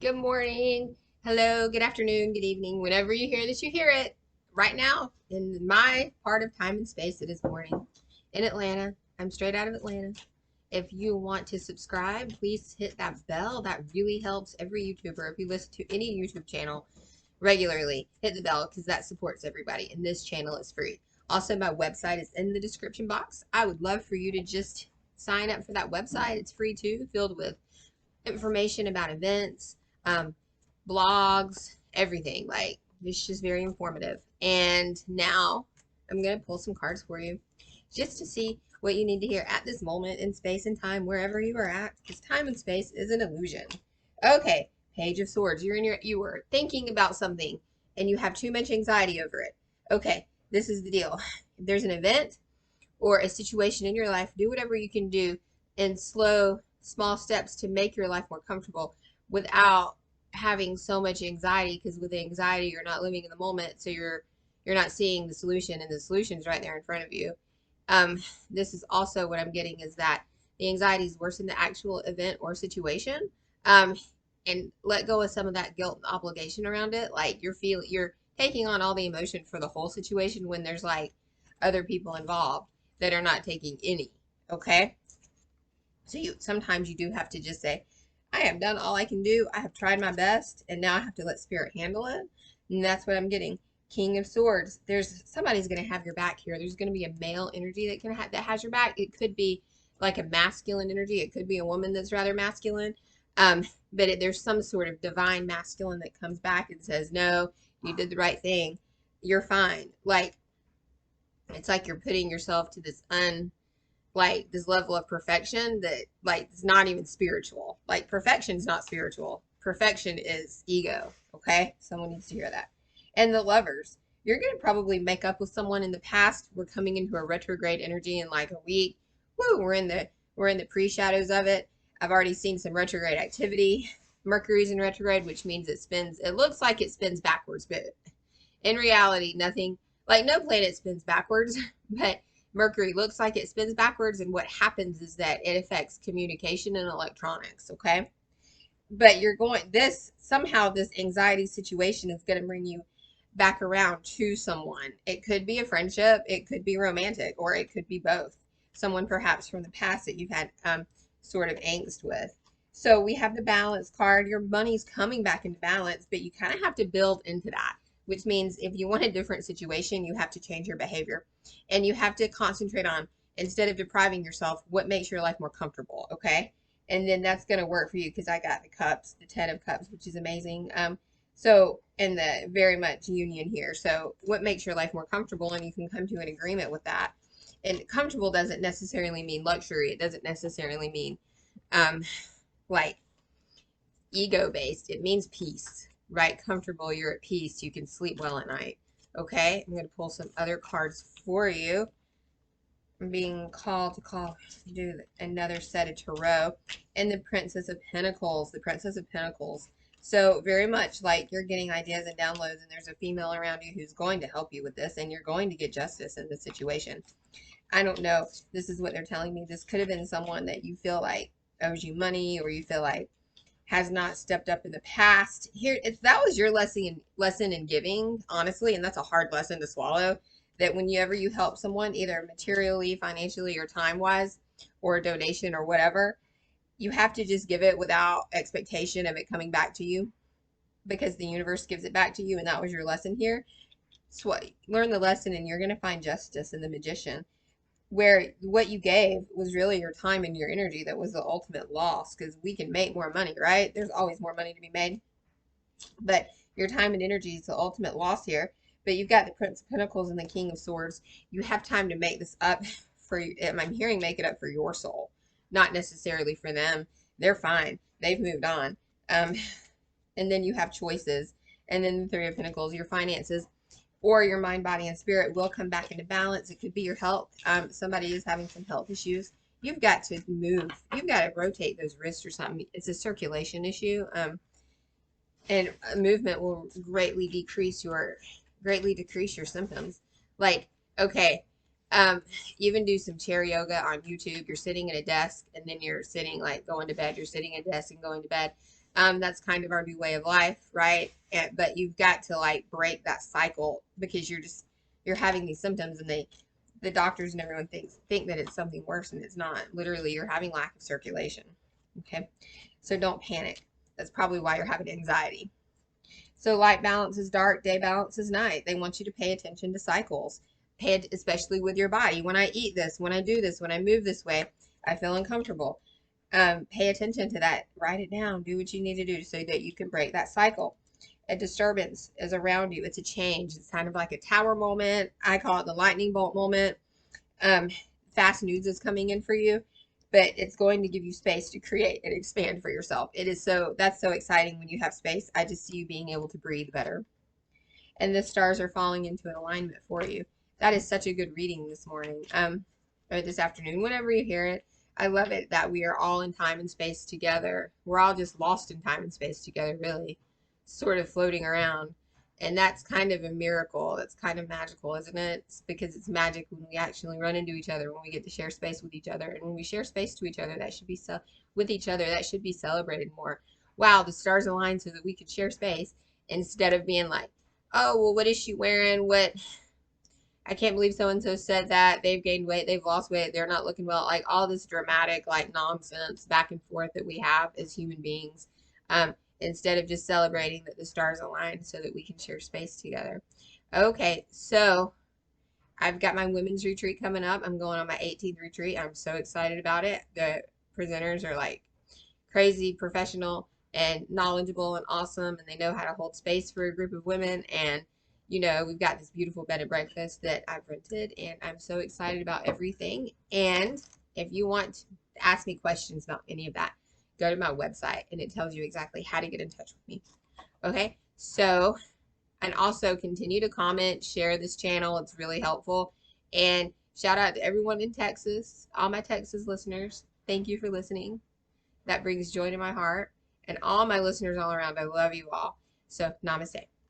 Good morning. Hello, good afternoon, good evening. Whenever you hear this, you hear it. Right now, in my part of time and space, it is morning in Atlanta. I'm straight out of Atlanta. If you want to subscribe, please hit that bell. That really helps every YouTuber. If you listen to any YouTube channel regularly, hit the bell because that supports everybody. And this channel is free. Also, my website is in the description box. I would love for you to just sign up for that website. It's free too, filled with information about events, um, blogs, everything. Like, it's just very informative. And now I'm going to pull some cards for you just to see what you need to hear at this moment in space and time, wherever you are at, because time and space is an illusion. Okay, Page of Swords. You were thinking about something and you have too much anxiety over it. Okay, this is the deal. If there's an event or a situation in your life, do whatever you can do in slow, small steps to make your life more comfortable without having so much anxiety. Because with anxiety, you're not living in the moment, so you're not seeing the solution, and the solution's right there in front of you. This is also what I'm getting is that the anxiety is worse than the actual event or situation. Um, and let go of some of that guilt and obligation around it. Like you're taking on all the emotion for the whole situation when there's like other people involved that are not taking any. Okay. So sometimes you do have to just say, I have done all I can do. I have tried my best, and now I have to let spirit handle it. And that's what I'm getting. King of Swords. There's somebody's going to have your back here. There's going to be a male energy that has your back. It could be like a masculine energy. It could be a woman that's rather masculine. Um, there's some sort of divine masculine that comes back and says, "No, you did the right thing. You're fine." Like it's like you're putting yourself to this level of perfection that like it's not even spiritual. Like perfection is not spiritual. Perfection is ego. Okay, someone needs to hear that. And the Lovers, you're gonna probably make up with someone in the past. We're coming into a retrograde energy in like a week. Woo, we're in the pre-shadows of it. I've already seen some retrograde activity. Mercury's in retrograde, which means it looks like it spins backwards, but in reality, nothing, like no planet spins backwards, but Mercury looks like it spins backwards. And what happens is that it affects communication and electronics. Okay. But somehow this anxiety situation is going to bring you back around to someone. It could be a friendship, it could be romantic, or it could be both. Someone perhaps from the past that you've had sort of angst with. So we have the balance card. Your money's coming back into balance, but you kind of have to build into that, which means if you want a different situation, you have to change your behavior and you have to concentrate on, instead of depriving yourself, what makes your life more comfortable. Okay. And then that's going to work for you because I got the cups, the 10 of cups, which is amazing. So, and the very much union here. So, what makes your life more comfortable? And you can come to an agreement with that. And comfortable doesn't necessarily mean luxury. It doesn't necessarily mean um, like ego based. It means peace, right? Comfortable, you're at peace. You can sleep well at night. Okay, I'm going to pull some other cards for you. I'm being called to do another set of tarot. And the Princess of Pentacles. The Princess of Pentacles. So very much like you're getting ideas and downloads, and there's a female around you who's going to help you with this, and you're going to get justice in this situation. I don't know. This is what they're telling me. This could have been someone that you feel like owes you money, or you feel like has not stepped up in the past. That was your lesson in giving, honestly, and that's a hard lesson to swallow. That whenever you help someone, either materially, financially, or time wise, or a donation or whatever, you have to just give it without expectation of it coming back to you, because the universe gives it back to you, and that was your lesson here. So learn the lesson, and you're going to find justice in the Magician, where what you gave was really your time and your energy that was the ultimate loss, because we can make more money, right? There's always more money to be made, but your time and energy is the ultimate loss here. But you've got the Prince of Pentacles and the King of Swords. You have time to make this up for you. I'm hearing make it up for your soul, not necessarily for them. They're fine. They've moved on. Um, and then you have choices. And then the Three of Pentacles, your finances or your mind, body, and spirit will come back into balance. It could be your health. Somebody is having some health issues. You've got to move. You've got to rotate those wrists or something. It's a circulation issue. And movement will greatly decrease your symptoms. Like, okay, even do some chair yoga on YouTube. You're sitting at a desk and then you're sitting like going to bed. You're sitting at a desk and going to bed. That's kind of our new way of life, right? But you've got to like break that cycle because you're having these symptoms, and the doctors and everyone think that it's something worse, and it's not. Literally, you're having lack of circulation. Okay, so don't panic. That's probably why you're having anxiety. So light balance is dark, day balance is night. They want you to pay attention to cycles, especially with your body. When I eat this, when I do this, when I move this way, I feel uncomfortable. Pay attention to that. Write it down. Do what you need to do so that you can break that cycle. A disturbance is around you. It's a change. It's kind of like a tower moment. I call it the lightning bolt moment. Fast news is coming in for you, but it's going to give you space to create and expand for yourself. That's so exciting when you have space. I just see you being able to breathe better. And the stars are falling into an alignment for you. That is such a good reading this morning, or this afternoon, whenever you hear it. I love it that we are all in time and space together. We're all just lost in time and space together, really, sort of floating around. And that's kind of a miracle. That's kind of magical, isn't it? It's because it's magic when we actually run into each other, when we get to share space with each other. And when we share space to each other, with each other, that should be celebrated more. Wow, the stars aligned so that we could share space instead of being like, oh, well, what is she wearing? I can't believe so and so said that. They've gained weight, they've lost weight, they're not looking well. Like all this dramatic, like nonsense back and forth that we have as human beings, instead of just celebrating that the stars align so that we can share space together. Okay, so I've got my women's retreat coming up. I'm going on my 18th retreat. I'm so excited about it. The presenters are like crazy professional and knowledgeable and awesome, and they know how to hold space for a group of women. And we've got this beautiful bed and breakfast that I've rented, and I'm so excited about everything. And if you want to ask me questions about any of that, go to my website, and it tells you exactly how to get in touch with me. Okay, so, and also continue to comment, share this channel. It's really helpful. And shout out to everyone in Texas, all my Texas listeners. Thank you for listening. That brings joy to my heart. And all my listeners all around, I love you all. So, namaste.